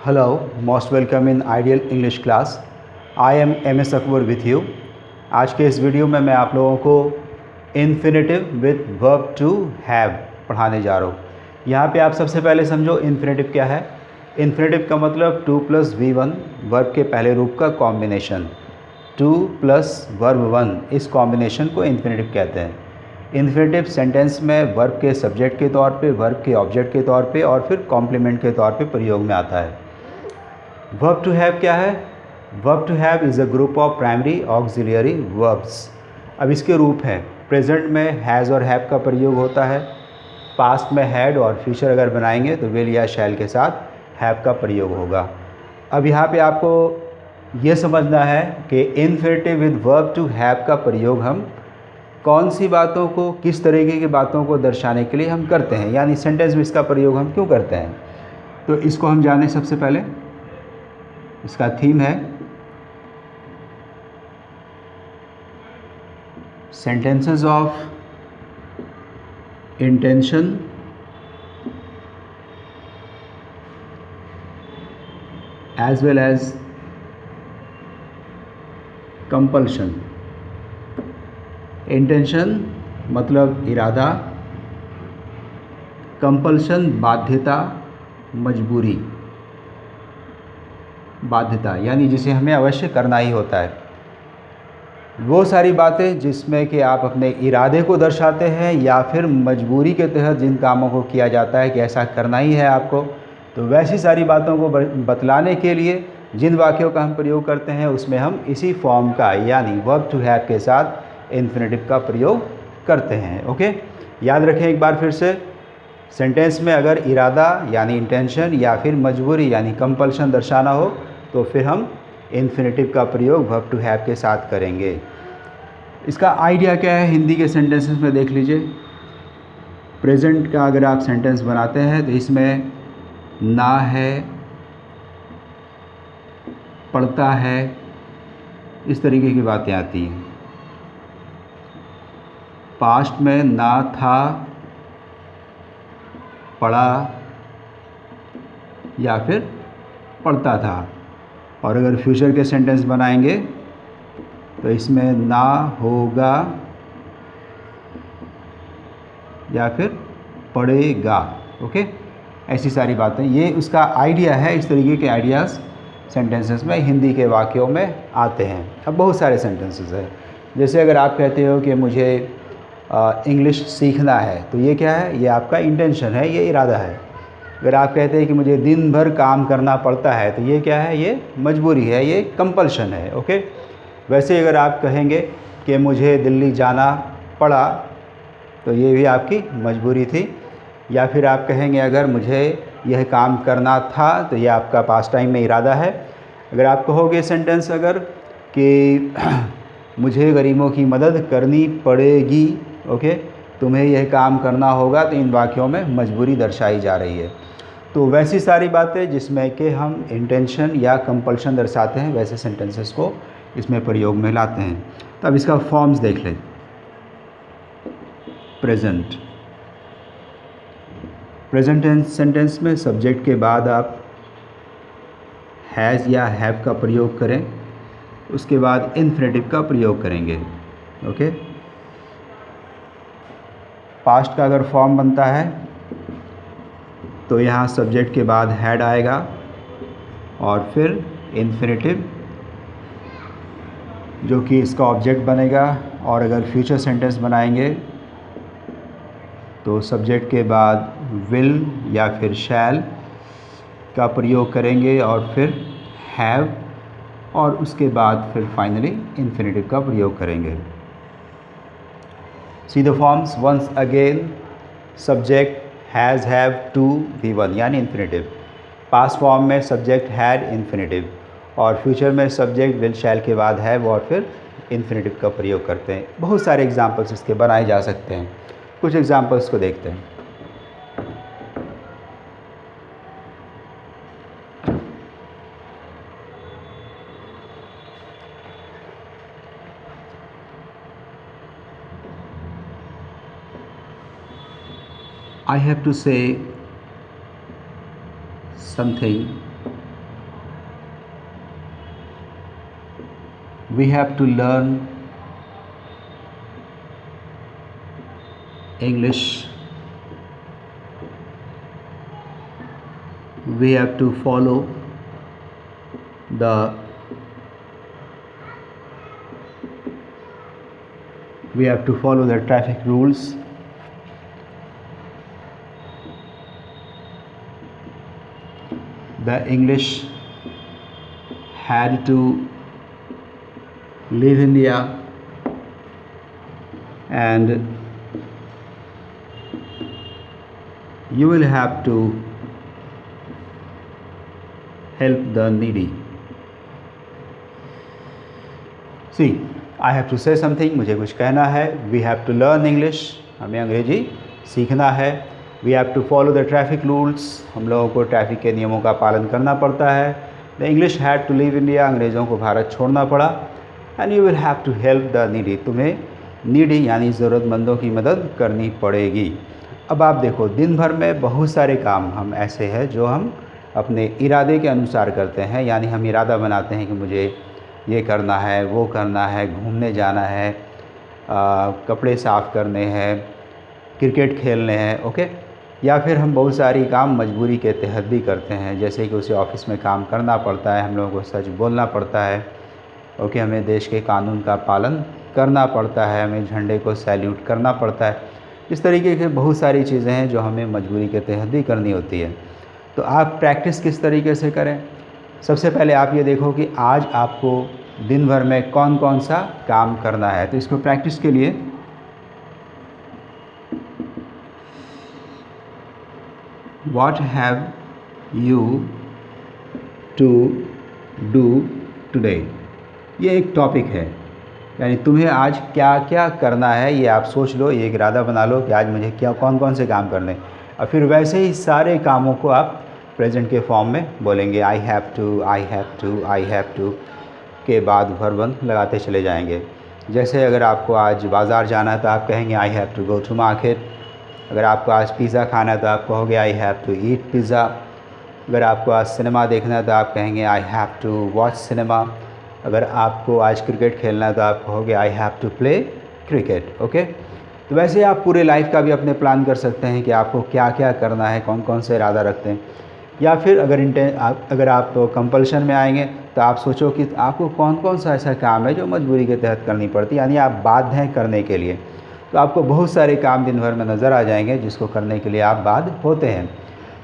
Hello, most welcome in Ideal English class. I am MS Akbar with you. आज के इस video में मैं आप लोगों को infinitive with verb to have पढ़ाने जा रहा हूँ। यहाँ पे आप सबसे पहले समझो इन्फिनेटिव क्या है। इन्फिनेटिव का मतलब 2 + V1 वर्ब के पहले रूप का कॉम्बिनेशन, 2 + वर्ब 1 इस कॉम्बिनेशन को इन्फिनेटिव कहते हैं। इन्फिनेटिव सेंटेंस में वर्ब के सब्जेक्ट के तौर पे, वर्ब के ऑब्जेक्ट के तौर पे और फिर कॉम्प्लीमेंट के तौर पे प्रयोग में आता है। वर्ब टू हैव क्या है? Verb to have is a group of primary auxiliary verbs. अब इसके रूप हैं, प्रेजेंट में हैज़ और हैव का प्रयोग होता है, पास्ट में हैड और फ्यूचर अगर बनाएंगे तो विल या शैल के साथ हैव का प्रयोग होगा। अब यहाँ पे आपको ये समझना है कि infinitive with verb to have का प्रयोग हम कौन सी बातों को, किस तरीके की बातों को दर्शाने के लिए हम करते हैं, यानी सेंटेंस में इसका प्रयोग हम क्यों करते हैं। तो इसको हम जानें। सबसे पहले इसका थीम है sentences of intention as well as compulsion. Intention मतलब इरादा, कंपल्शन बाध्यता, मजबूरी, बाध्यता यानी जिसे हमें अवश्य करना ही होता है। वो सारी बातें जिसमें कि आप अपने इरादे को दर्शाते हैं या फिर मजबूरी के तहत जिन कामों को किया जाता है कि ऐसा करना ही है आपको, तो वैसी सारी बातों को बतलाने के लिए जिन वाक्यों का हम प्रयोग करते हैं उसमें हम इसी फॉर्म का यानी वर्ब टू हैव के साथ इन्फिनेटिव का प्रयोग करते हैं। ओके, याद रखें एक बार फिर से, सेंटेंस में अगर इरादा यानी इंटेंशन या फिर मजबूरी यानी कंपल्शन दर्शाना हो तो फिर हम इन्फिनेटिव का प्रयोग वर्ब टू हैव के साथ करेंगे। इसका आइडिया क्या है हिंदी के सेंटेंसेस में देख लीजिए। प्रेजेंट का अगर आप सेंटेंस बनाते हैं तो इसमें ना है, पढ़ता है, इस तरीके की बातें आती हैं। पास्ट में ना था, पढ़ा या फिर पढ़ता था। और अगर फ्यूचर के सेंटेंस बनाएंगे तो इसमें ना होगा या फिर पढ़ेगा। ओके, ऐसी सारी बातें, ये उसका आइडिया है। इस तरीके के आइडियाज़ सेंटेंसेस में हिंदी के वाक्यों में आते हैं। अब बहुत सारे सेंटेंसेस हैं, जैसे अगर आप कहते हो कि मुझे इंग्लिश सीखना है तो ये क्या है? ये आपका इंटेंशन है, ये इरादा है। अगर आप कहते हैं कि मुझे दिन भर काम करना पड़ता है तो ये क्या है? ये मजबूरी है, ये कंपल्शन है। ओके, वैसे अगर आप कहेंगे कि मुझे दिल्ली जाना पड़ा तो ये भी आपकी मजबूरी थी। या फिर आप कहेंगे अगर मुझे यह काम करना था तो ये आपका पास्ट टाइम में इरादा है। अगर आप कहोगे सेंटेंस अगर कि मुझे गरीबों की मदद करनी पड़ेगी, ओके, तुम्हें यह काम करना होगा, तो इन वाक्यों में मजबूरी दर्शाई जा रही है। तो वैसी सारी बातें जिसमें कि हम इंटेंशन या कंपल्शन दर्शाते हैं, वैसे सेंटेंसेस को इसमें प्रयोग में लाते हैं। तो अब इसका फॉर्म्स देख लें। प्रेजेंट, प्रेजेंट सेंटेंस में सब्जेक्ट के बाद आप हैज़ या हैव का प्रयोग करें, उसके बाद इन्फिनेटिव का प्रयोग करेंगे। ओके, पास्ट का अगर फॉर्म बनता है तो यहाँ सब्जेक्ट के बाद हैड आएगा और फिर इन्फिनेटिव जो कि इसका ऑब्जेक्ट बनेगा। और अगर फ्यूचर सेंटेंस बनाएंगे तो सब्जेक्ट के बाद विल या फिर शैल का प्रयोग करेंगे और फिर हैव, और उसके बाद फिर फाइनली इन्फिनेटिव का प्रयोग करेंगे। See the forms once again. Subject has, have, to, V1 यानी इन्फिनेटिव। पास्ट फॉर्म में सब्जेक्ट हैड, इन्फिनेटिव, और फ्यूचर में सब्जेक्ट विल शैल के बाद हैव और फिर इन्फिनेटिव का प्रयोग करते हैं। बहुत सारे एग्जाम्पल्स इसके बनाए जा सकते हैं। कुछ एग्जाम्पल्स को देखते हैं। I have to say something we have to learn English. We have to follow the traffic rules. The English had to leave India and you will have to help the needy. See, I have to say something. मुझे कुछ कहना है. We have to learn English. हमें अंग्रेजी सीखना है. We have to follow the traffic rules. हम लोगों को ट्रैफिक के नियमों का पालन करना पड़ता है. The English had to leave India. अंग्रेज़ों को भारत छोड़ना पड़ा. And you will have to help the needy. तुम्हें needy यानी ज़रूरतमंदों की मदद करनी पड़ेगी. अब आप देखो, दिन भर में बहुत सारे काम हम ऐसे हैं जो हम अपने इरादे के अनुसार करते हैं. यानी हम इरादा बनाते हैं कि मुझे ये करना है, वो करना है, घूमने जाना है, कपड़े साफ़ करने हैं, क्रिकेट खेलने हैं, ओके. या फिर हम बहुत सारी काम मजबूरी के तहत भी करते हैं, जैसे कि उसे ऑफिस में काम करना पड़ता है, हम लोगों को सच बोलना पड़ता है, ओके. हमें देश के कानून का पालन करना पड़ता है, हमें झंडे को सैल्यूट करना पड़ता है. इस तरीके की बहुत सारी चीज़ें हैं जो हमें मजबूरी के तहत भी करनी होती है. तो आप प्रैक्टिस किस तरीके से करें? सबसे पहले आप ये देखो कि आज आपको दिन भर में कौन कौन सा काम करना है. तो इसको प्रैक्टिस के लिए What have you to do today? ये एक टॉपिक है, यानी तुम्हें आज क्या क्या करना है ये आप सोच लो, ये एक इरादा बना लो कि आज मुझे क्या कौन कौन से काम करने हैं. और फिर वैसे ही सारे कामों को आप प्रेजेंट के फॉर्म में बोलेंगे. I have to, I have to, I have to के बाद वर्ब लगाते चले जाएंगे. जैसे अगर आपको आज बाज़ार जाना है तो आप कहेंगे I have to go to market. अगर आपको आज पिज़्ज़ा खाना है तो आप कहोगे I have to eat pizza. अगर आपको आज सिनेमा देखना है तो आप कहेंगे I have to watch cinema. अगर आपको आज क्रिकेट खेलना है तो आप कहोगे I have to play cricket, okay. तो वैसे आप पूरे लाइफ का भी अपने प्लान कर सकते हैं कि आपको क्या क्या करना है, कौन कौन से इरादा रखते हैं. या फिर अगर आप कंपल्शन में आएंगे तो आप सोचो कि आपको कौन कौन सा ऐसा काम है जो मजबूरी के तहत करनी पड़ती है, यानी आप बाध्य हैं करने के लिए. तो आपको बहुत सारे काम दिन भर में नज़र आ जाएंगे जिसको करने के लिए आप बाध्य होते हैं.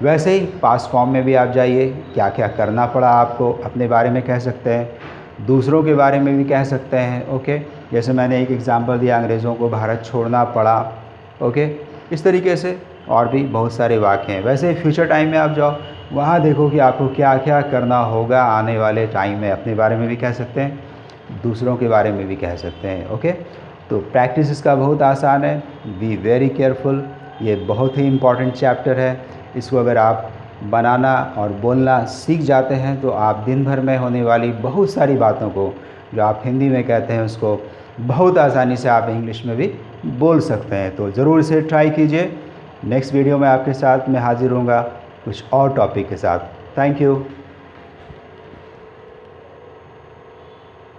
वैसे ही पास्ट फॉर्म में भी आप जाइए, क्या क्या करना पड़ा आपको, अपने बारे में कह सकते हैं, दूसरों के बारे में भी कह सकते हैं, ओके. जैसे मैंने एक एग्ज़ाम्पल दिया, अंग्रेज़ों को भारत छोड़ना पड़ा, ओके. इस तरीके से और भी बहुत सारे वाक्य हैं. वैसे ही फ्यूचर टाइम में आप जाओ, वहाँ देखो कि आपको क्या क्या करना होगा आने वाले टाइम में. अपने बारे में भी कह सकते हैं, दूसरों के बारे में भी कह सकते हैं, ओके. तो प्रैक्टिस इसका बहुत आसान है. Be very careful. ये बहुत ही इम्पॉर्टेंट चैप्टर है. इसको अगर आप बनाना और बोलना सीख जाते हैं तो आप दिन भर में होने वाली बहुत सारी बातों को जो आप हिंदी में कहते हैं उसको बहुत आसानी से आप इंग्लिश में भी बोल सकते हैं. तो ज़रूर इसे ट्राई कीजिए. नेक्स्ट वीडियो में आपके साथ मैं हाजिर होऊंगा कुछ और टॉपिक के साथ. Thank you.